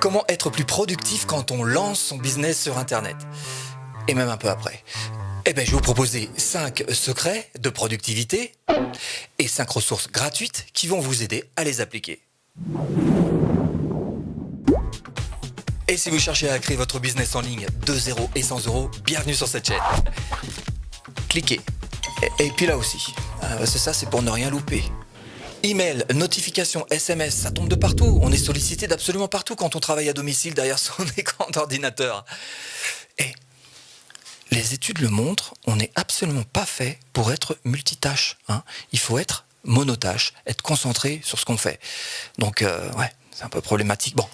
Comment être plus productif quand on lance son business sur Internet? Et même un peu après. Eh bien, je vais vous proposer 5 secrets de productivité et 5 ressources gratuites qui vont vous aider à les appliquer. Et si vous cherchez à créer votre business en ligne de 0 et 100 euros, bienvenue sur cette chaîne. Cliquez. Et puis là aussi, c'est ça, c'est pour ne rien louper. Email, notifications, SMS, ça tombe de partout. On est sollicité d'absolument partout quand on travaille à domicile derrière son écran d'ordinateur. Et les études le montrent, on n'est absolument pas fait pour être multitâche. Il faut être monotâche, être concentré sur ce qu'on fait. Donc, ouais, c'est un peu problématique. Bon,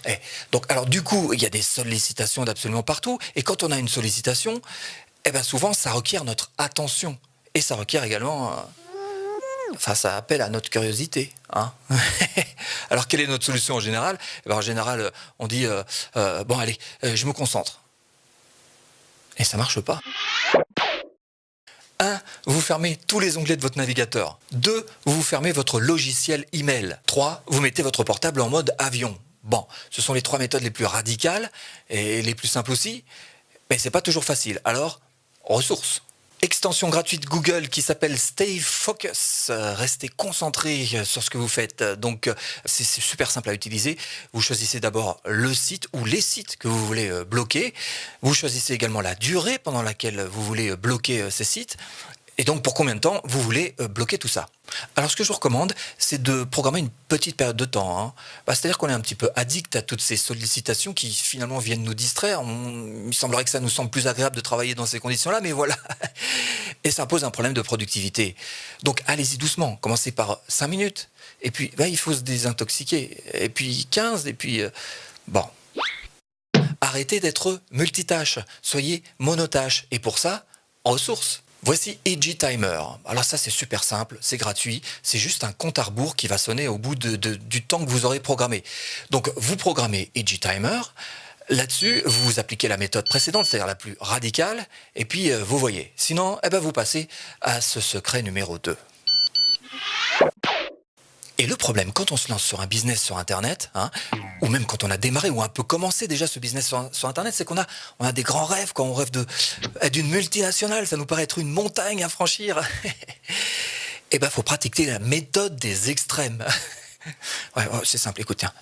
donc, alors du coup, il y a des sollicitations d'absolument partout. Et quand on a une sollicitation, souvent, ça requiert notre attention. Et ça requiert également... ça appelle à notre curiosité. Alors, quelle est notre solution en général? En général, on dit bon, allez, je me concentre. Et ça marche pas. 1. Vous fermez tous les onglets de votre navigateur. 2. Vous fermez votre logiciel email. 3. Vous mettez votre portable en mode avion. Bon, ce sont les 3 méthodes les plus radicales et les plus simples aussi, mais c'est pas toujours facile. Alors, ressources. Extension gratuite Google qui s'appelle Stay Focus. Restez concentré sur ce que vous faites. Donc, c'est super simple à utiliser. Vous choisissez d'abord le site ou les sites que vous voulez bloquer. Vous choisissez également la durée pendant laquelle vous voulez bloquer ces sites. Et donc, pour combien de temps vous voulez bloquer tout ça? Alors, ce que je vous recommande, c'est de programmer une petite période de temps. C'est-à-dire qu'on est un petit peu addict à toutes ces sollicitations qui, finalement, viennent nous distraire. Il semblerait que ça nous semble plus agréable de travailler dans ces conditions-là, mais voilà. Et ça pose un problème de productivité. Donc, allez-y doucement. Commencez par 5 minutes. Et puis, il faut se désintoxiquer. Et puis, 15. Et puis, bon. Arrêtez d'être multitâche. Soyez monotâche. Et pour ça, ressources. Voici Edgy Timer. Alors ça, c'est super simple, c'est gratuit, c'est juste un compte à rebours qui va sonner au bout du temps que vous aurez programmé. Donc, vous programmez Edgy Timer. Là-dessus, vous appliquez la méthode précédente, c'est-à-dire la plus radicale, et puis vous voyez. Sinon, vous passez à ce secret numéro 2. Et le problème, quand on se lance sur un business sur Internet, ou même quand on a démarré ou un peu commencé déjà ce business sur Internet, c'est qu'on a des grands rêves, quand on rêve d'une multinationale, ça nous paraît être une montagne à franchir. Faut pratiquer la méthode des extrêmes. Ouais, c'est simple, écoute, tiens.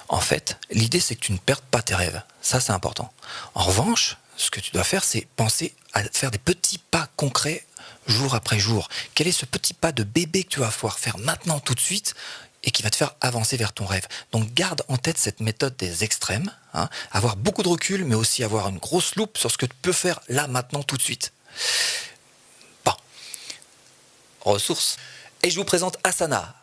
En fait, l'idée, c'est que tu ne perdes pas tes rêves. Ça, c'est important. En revanche, ce que tu dois faire, c'est penser à faire des petits pas concrets jour après jour. Quel est ce petit pas de bébé que tu vas pouvoir faire maintenant, tout de suite, et qui va te faire avancer vers ton rêve? Donc, garde en tête cette méthode des extrêmes. Avoir beaucoup de recul, mais aussi avoir une grosse loupe sur ce que tu peux faire là, maintenant, tout de suite. Bon. Ressources. Et je vous présente Asana.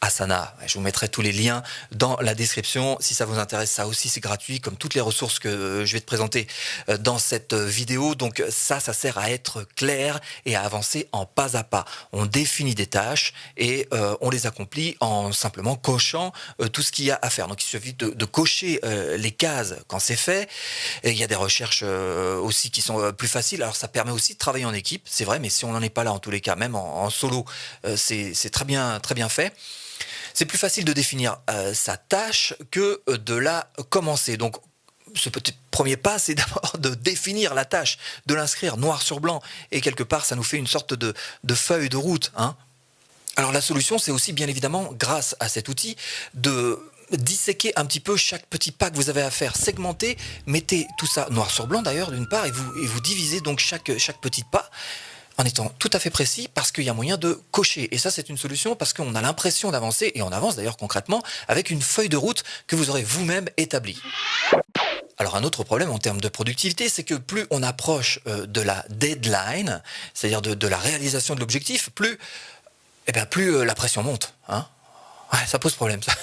Asana, je vous mettrai tous les liens dans la description. Si ça vous intéresse, ça aussi c'est gratuit, comme toutes les ressources que je vais te présenter dans cette vidéo. Donc ça sert à être clair et à avancer en pas à pas. On définit des tâches et on les accomplit en simplement cochant tout ce qu'il y a à faire. Donc il suffit de cocher les cases quand c'est fait. Et il y a des recherches aussi qui sont plus faciles. Alors ça permet aussi de travailler en équipe, c'est vrai, mais si on n'en est pas là en tous les cas, même en solo, c'est très bien fait. C'est plus facile de définir sa tâche que de la commencer. Donc, ce petit premier pas, c'est d'abord de définir la tâche, de l'inscrire noir sur blanc. Et quelque part, ça nous fait une sorte de feuille de route. Alors, la solution, c'est aussi, bien évidemment, grâce à cet outil, de disséquer un petit peu chaque petit pas que vous avez à faire, segmenter, mettez tout ça noir sur blanc d'ailleurs, d'une part, et vous divisez donc chaque petit pas, en étant tout à fait précis, parce qu'il y a moyen de cocher. Et ça, c'est une solution parce qu'on a l'impression d'avancer, et on avance d'ailleurs concrètement, avec une feuille de route que vous aurez vous-même établie. Alors un autre problème en termes de productivité, c'est que plus on approche de la deadline, c'est-à-dire de la réalisation de l'objectif, plus la pression monte. Ouais, ça pose problème, ça.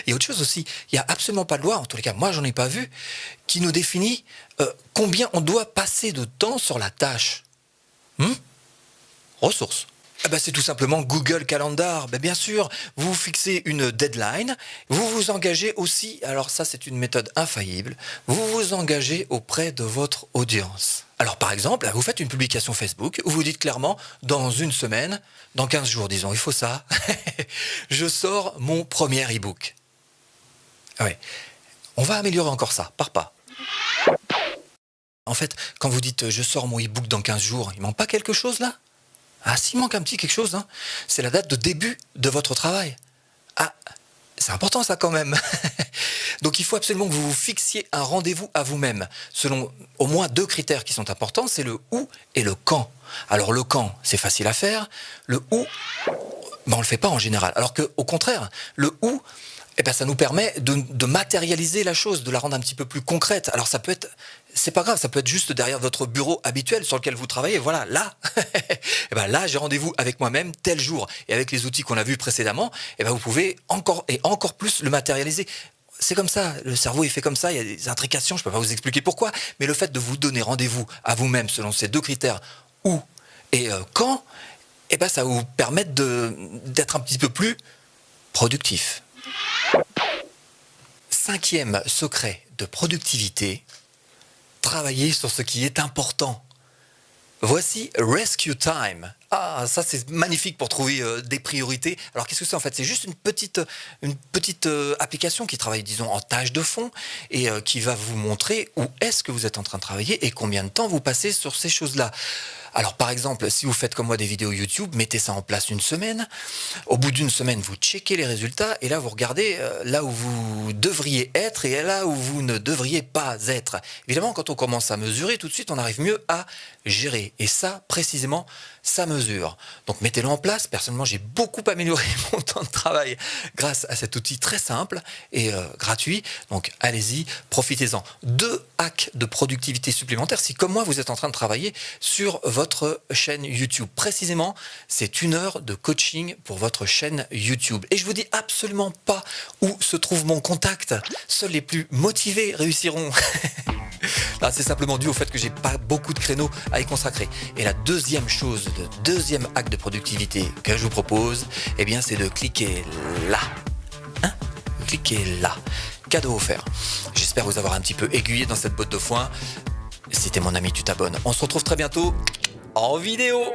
Et autre chose aussi, il n'y a absolument pas de loi, en tous les cas, moi, j'en ai pas vu, qui nous définit combien on doit passer de temps sur la tâche. Ressources. C'est tout simplement Google Calendar. Bien sûr, vous fixez une deadline, vous vous engagez aussi, alors ça c'est une méthode infaillible, vous vous engagez auprès de votre audience. Alors par exemple, vous faites une publication Facebook où vous dites clairement, dans une semaine, dans 15 jours disons, il faut ça, je sors mon premier e-book. Ouais. On va améliorer encore ça, par pas. En fait, quand vous dites je sors mon e-book dans 15 jours, il manque pas quelque chose là? Ah, s'il manque un petit quelque chose, hein, c'est la date de début de votre travail. Ah, c'est important ça quand même. Donc il faut absolument que vous vous fixiez un rendez-vous à vous-même, selon au moins deux critères qui sont importants, c'est le où et le quand. Alors le quand, c'est facile à faire, le où, ben, on le fait pas en général. Alors que au contraire, le où, eh ben, ça nous permet de matérialiser la chose, de la rendre un petit peu plus concrète. Alors ça peut être, c'est pas grave, ça peut être juste derrière votre bureau habituel sur lequel vous travaillez. Voilà, là, eh ben là, j'ai rendez-vous avec moi-même tel jour. Et avec les outils qu'on a vus précédemment, eh ben vous pouvez encore et encore plus le matérialiser. C'est comme ça, le cerveau est fait comme ça, il y a des intrications, je ne peux pas vous expliquer pourquoi, mais le fait de vous donner rendez-vous à vous-même selon ces deux critères, où et quand, eh ben ça va vous permettre d'être un petit peu plus productif. Cinquième secret de productivité, travailler sur ce qui est important. Voici Rescue Time. Ah, ça c'est magnifique pour trouver des priorités. Alors qu'est-ce que c'est en fait? C'est juste une petite application qui travaille, disons, en tâche de fond et qui va vous montrer où est-ce que vous êtes en train de travailler et combien de temps vous passez sur ces choses-là. Alors par exemple, si vous faites comme moi des vidéos YouTube, mettez ça en place une semaine. Au bout d'une semaine, vous checkez les résultats et là vous regardez là où vous devriez être et là où vous ne devriez pas être. Évidemment, quand on commence à mesurer, tout de suite on arrive mieux à gérer. Et ça, précisément, ça mesure. Donc mettez-le en place. Personnellement, j'ai beaucoup amélioré mon temps de travail grâce à cet outil très simple et gratuit. Donc allez-y, profitez-en. 2 hacks de productivité supplémentaires si comme moi vous êtes en train de travailler sur votre chaîne YouTube. Précisément, c'est 1 heure de coaching pour votre chaîne YouTube. Et je vous dis absolument pas où se trouve mon contact. Seuls les plus motivés réussiront. Là, c'est simplement dû au fait que j'ai pas beaucoup de créneaux à y consacrer. Et la deuxième chose, le deuxième hack de productivité que je vous propose, eh bien, c'est de cliquer là. Hein? Cliquez là. Cadeau offert. J'espère vous avoir un petit peu aiguillé dans cette botte de foin. Si t'es mon ami, tu t'abonnes. On se retrouve très bientôt en vidéo.